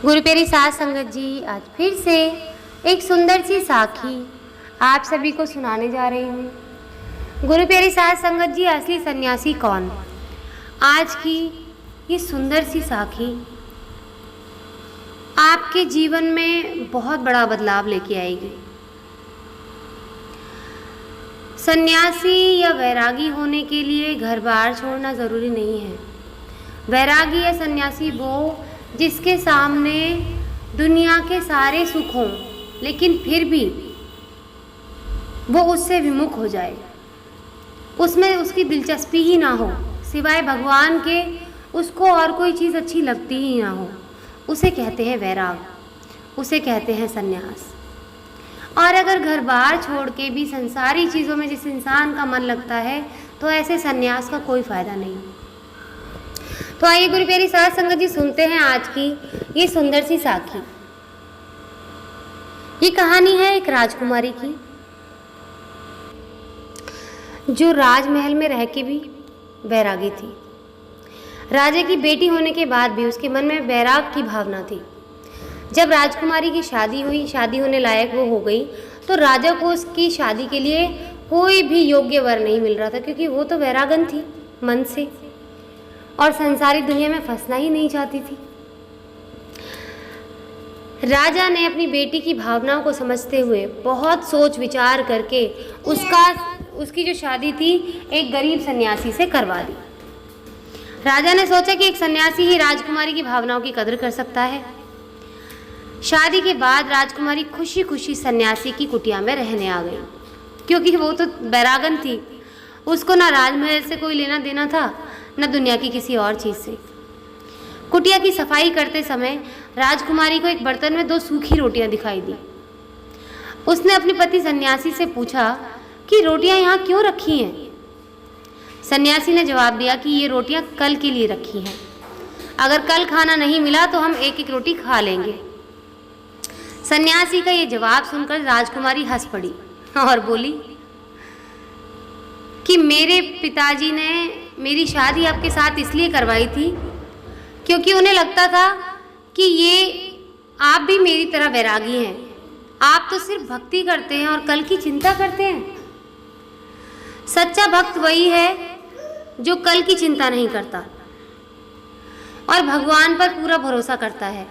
गुरु प्यारी साध संगत जी, आज फिर से एक सुंदर सी साखी आप सभी को सुनाने जा रही हूँ। गुरु प्यारी साध संगत जी, असली सन्यासी कौन? आज की ये सुंदर सी साखी आपके जीवन में बहुत बड़ा बदलाव लेके आएगी। सन्यासी या वैरागी होने के लिए घर बार छोड़ना ज़रूरी नहीं है। वैरागी या सन्यासी वो जिसके सामने दुनिया के सारे सुख हों, लेकिन फिर भी वो उससे विमुख हो जाए, उसमें उसकी दिलचस्पी ही ना हो, सिवाय भगवान के उसको और कोई चीज़ अच्छी लगती ही ना हो। उसे कहते हैं वैराग, उसे कहते हैं सन्यास। और अगर घर बार छोड़ के भी संसारी चीज़ों में जिस इंसान का मन लगता है, तो ऐसे सन्यास का कोई फ़ायदा नहीं। तो आइए गुरु प्यारी साध संगत जी, सुनते हैं आज की ये सुंदर सी साखी। ये कहानी है एक राजकुमारी की, जो राजमहल में रह के भी वैरागी थी। राजा की बेटी होने के बाद भी उसके मन में वैराग की भावना थी। जब राजकुमारी की शादी हुई, शादी होने लायक वो हो गई, तो राजा को उसकी शादी के लिए कोई भी योग्य वर नहीं मिल रहा था, क्योंकि वो तो वैरागन थी मन से और संसारी दुनिया में फंसना ही नहीं चाहती थी। राजा ने अपनी बेटी की भावनाओं को समझते हुए बहुत सोच विचार करके उसकी जो शादी थी एक गरीब सन्यासी से करवा दी। राजा ने सोचा कि एक सन्यासी ही राजकुमारी की भावनाओं की कदर कर सकता है। शादी के बाद राजकुमारी खुशी खुशी सन्यासी की कुटिया में रहने आ गई, क्योंकि वो तो बैरागन थी। उसको ना राजमहल से कोई लेना देना था, न दुनिया की किसी और चीज़ से। कुटिया की सफाई करते समय राजकुमारी को एक बर्तन में 2 सूखी रोटियां दिखाई दी। उसने अपने पति सन्यासी से पूछा कि रोटियां यहाँ क्यों रखी हैं? सन्यासी ने जवाब दिया कि ये रोटियां कल के लिए रखी हैं, अगर कल खाना नहीं मिला तो हम एक एक रोटी खा लेंगे। सन्यासी का ये जवाब सुनकर राजकुमारी हंस पड़ी और बोली कि मेरे पिताजी ने मेरी शादी आपके साथ इसलिए करवाई थी क्योंकि उन्हें लगता था कि ये आप भी मेरी तरह वैरागी हैं। आप तो सिर्फ भक्ति करते हैं और कल की चिंता करते हैं। सच्चा भक्त वही है जो कल की चिंता नहीं करता और भगवान पर पूरा भरोसा करता है।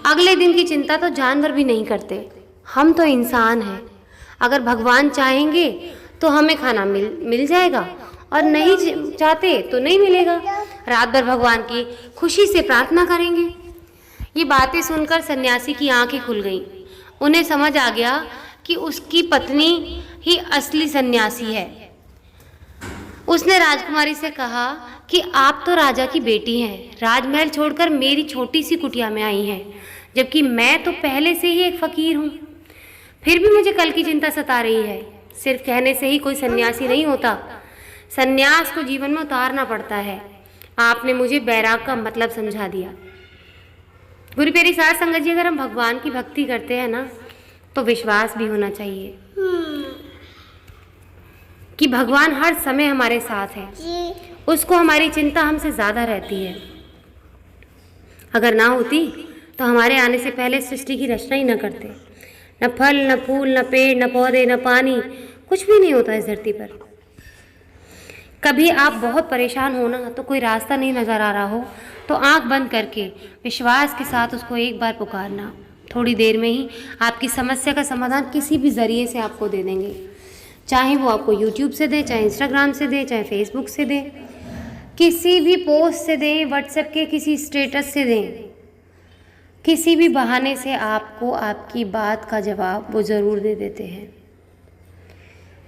अगले दिन की चिंता तो जानवर भी नहीं करते। हम तो इंसान हैं। अगर भगवान चाहेंगे तो हमें खाना मिल जाएगा और नहीं चाहते तो नहीं मिलेगा। रात भर भगवान की खुशी से प्रार्थना करेंगे। ये बातें सुनकर सन्यासी की आंखें खुल गईं। उन्हें समझ आ गया कि उसकी पत्नी ही असली सन्यासी है। उसने राजकुमारी से कहा कि आप तो राजा की बेटी हैं, राजमहल छोड़कर मेरी छोटी सी कुटिया में आई हैं, जबकि मैं तो पहले से ही एक फकीर हूँ। फिर भी मुझे कल की चिंता सता रही है। सिर्फ कहने से ही कोई सन्यासी नहीं होता, सन्यास को जीवन में उतारना पड़ता है। आपने मुझे बैराग का मतलब समझा दिया। गुरु प्यारी साध संगत जी, अगर हम भगवान की भक्ति करते हैं ना, तो विश्वास भी होना चाहिए कि भगवान हर समय हमारे साथ है। उसको हमारी चिंता हमसे ज़्यादा रहती है। अगर ना होती तो हमारे आने से पहले सृष्टि की रचना ही न करते। न फल, न फूल, न पेड़, न पौधे, न पानी, कुछ भी नहीं होता इस धरती पर। कभी आप बहुत परेशान हो ना, तो कोई रास्ता नहीं नज़र आ रहा हो, तो आंख बंद करके विश्वास के साथ उसको एक बार पुकारना। थोड़ी देर में ही आपकी समस्या का समाधान किसी भी ज़रिए से आपको दे देंगे। चाहे वो आपको यूट्यूब से दे, चाहे इंस्टाग्राम से दे, चाहे फेसबुक से दे, किसी भी पोस्ट से दें, व्हाट्सएप के किसी स्टेटस से दें, किसी भी बहाने से आपको आपकी बात का जवाब वो ज़रूर दे देते हैं।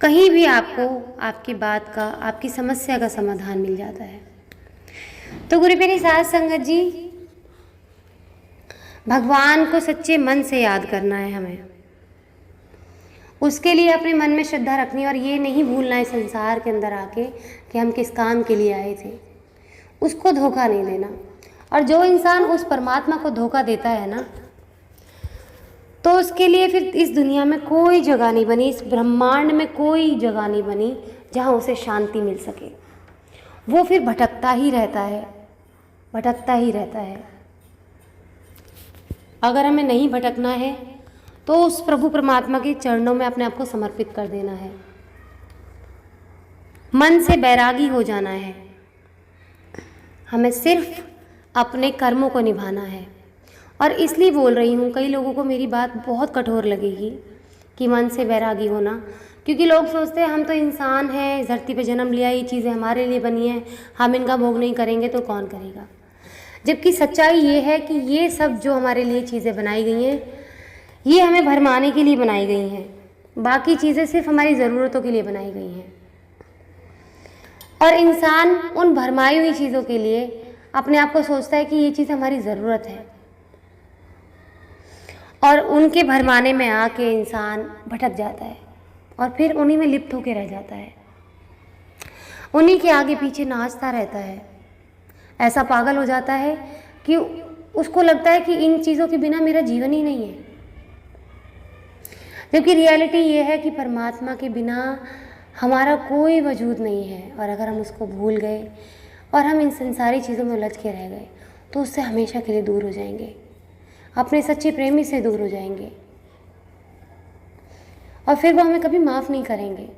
कहीं भी आपको आपकी बात का, आपकी समस्या का समाधान मिल जाता है। तो गुरु प्यारी साध संगत जी, भगवान को सच्चे मन से याद करना है हमें। उसके लिए अपने मन में श्रद्धा रखनी और ये नहीं भूलना है संसार के अंदर आके कि हम किस काम के लिए आए थे। उसको धोखा नहीं देना। और जो इंसान उस परमात्मा को धोखा देता है ना, तो उसके लिए फिर इस दुनिया में कोई जगह नहीं बनी, इस ब्रह्मांड में कोई जगह नहीं बनी जहाँ उसे शांति मिल सके। वो फिर भटकता ही रहता है, भटकता ही रहता है। अगर हमें नहीं भटकना है तो उस प्रभु परमात्मा के चरणों में अपने आप को समर्पित कर देना है, मन से बैरागी हो जाना है। हमें सिर्फ अपने कर्मों को निभाना है। और इसलिए बोल रही हूँ, कई लोगों को मेरी बात बहुत कठोर लगेगी कि मन से बैरागी होना, क्योंकि लोग सोचते हैं हम तो इंसान हैं, इस धरती पे जन्म लिया, ये चीज़ें हमारे लिए बनी हैं, हम इनका भोग नहीं करेंगे तो कौन करेगा। जबकि सच्चाई ये है कि ये सब जो हमारे लिए चीज़ें बनाई गई हैं, ये हमें भरमाने के लिए बनाई गई हैं, बाकी चीज़ें सिर्फ हमारी ज़रूरतों के लिए बनाई गई हैं। और इंसान उन भरमाई हुई चीज़ों के लिए अपने आप को सोचता है कि ये चीज़ हमारी ज़रूरत है, और उनके भरमाने में आके इंसान भटक जाता है और फिर उन्हीं में लिप्त होकर रह जाता है, उन्हीं के आगे पीछे नाचता रहता है। ऐसा पागल हो जाता है कि उसको लगता है कि इन चीज़ों के बिना मेरा जीवन ही नहीं है। जबकि रियलिटी ये है कि परमात्मा के बिना हमारा कोई वजूद नहीं है, और अगर हम उसको भूल गए और हम इन संसारी चीज़ों में उलझ के रह गए तो उससे हमेशा के लिए दूर हो जाएंगे, अपने सच्चे प्रेमी से दूर हो जाएंगे, और फिर वो हमें कभी माफ़ नहीं करेंगे।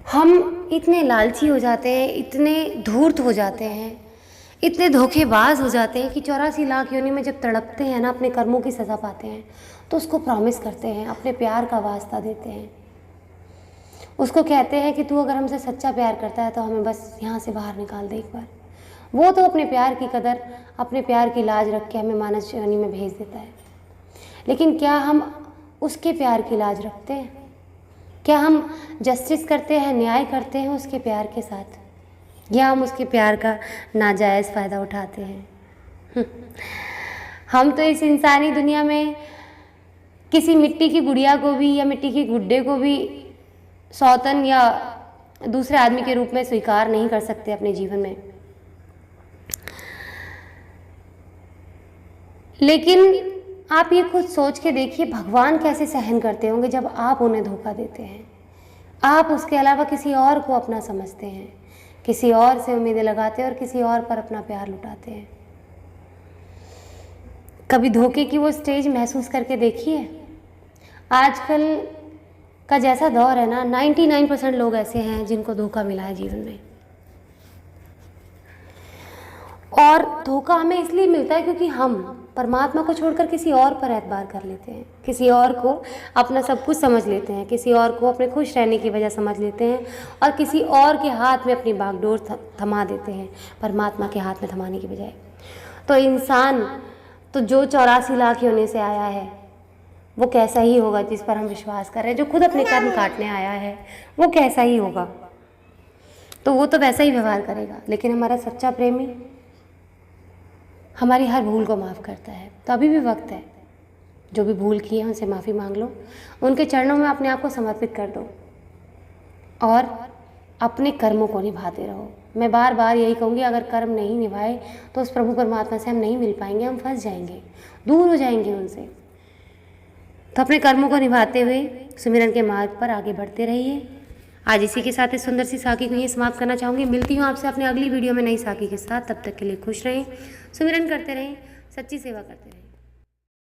हम इतने लालची हो जाते हैं, इतने धूर्त हो जाते हैं, इतने धोखेबाज हो जाते हैं कि 84 लाख योनि में जब तड़पते हैं ना, अपने कर्मों की सज़ा पाते हैं, तो उसको प्रॉमिस करते हैं, अपने प्यार का वास्ता देते हैं, उसको कहते हैं कि तू अगर हमसे सच्चा प्यार करता है तो हमें बस यहाँ से बाहर निकाल दे एक बार। वो तो अपने प्यार की कदर, अपने प्यार की लाज रख के हमें मानस योनि में भेज देता है, लेकिन क्या हम उसके प्यार की लाज रखते हैं? क्या हम जस्टिस करते हैं, न्याय करते हैं उसके प्यार के साथ, या हम उसके प्यार का नाजायज़ फ़ायदा उठाते हैं? हम तो इस इंसानी दुनिया में किसी मिट्टी की गुड़िया को भी या मिट्टी के गुड्डे को भी सौतन या दूसरे आदमी के रूप में स्वीकार नहीं कर सकते अपने जीवन में। लेकिन आप ये खुद सोच के देखिए, भगवान कैसे सहन करते होंगे जब आप उन्हें धोखा देते हैं। आप उसके अलावा किसी और को अपना समझते हैं, किसी और से उम्मीदें लगाते हैं और किसी और पर अपना प्यार लुटाते हैं। कभी धोखे की वो स्टेज महसूस करके देखिए। आजकल का जैसा दौर है ना, 99% लोग ऐसे हैं जिनको धोखा मिला है जीवन में। और धोखा हमें इसलिए मिलता है क्योंकि हम परमात्मा को छोड़कर किसी और पर एतबार कर लेते हैं, किसी और को अपना सब कुछ समझ लेते हैं, किसी और को अपने खुश रहने की वजह समझ लेते हैं, और किसी और के हाथ में अपनी बागडोर थमा देते हैं, परमात्मा के हाथ में थमाने की बजाय। तो इंसान तो जो 84 लाख योनि से आया है वो कैसा ही होगा जिस पर हम विश्वास कर रहे हैं, जो खुद अपने कर्म काटने आया है वो कैसा ही होगा, तो वो तो वैसा ही व्यवहार करेगा। लेकिन हमारा सच्चा प्रेमी हमारी हर भूल को माफ़ करता है। तो अभी भी वक्त है, जो भी भूल की है उनसे माफ़ी मांग लो, उनके चरणों में अपने आप को समर्पित कर दो और अपने कर्मों को निभाते रहो। मैं बार बार यही कहूँगी, अगर कर्म नहीं निभाए तो उस प्रभु परमात्मा से हम नहीं मिल पाएंगे, हम फंस जाएंगे, दूर हो जाएंगे उनसे। तो अपने कर्मों को निभाते हुए सुमिरन के मार्ग पर आगे बढ़ते रहिए। आज इसी के साथ इस सुंदर सी साखी को यहीं समाप्त करना चाहूँगी। मिलती हूँ आपसे अपने अगली वीडियो में नई साखी के साथ। तब तक के लिए खुश रहें, सुमिरन करते रहें, सच्ची सेवा करते रहें।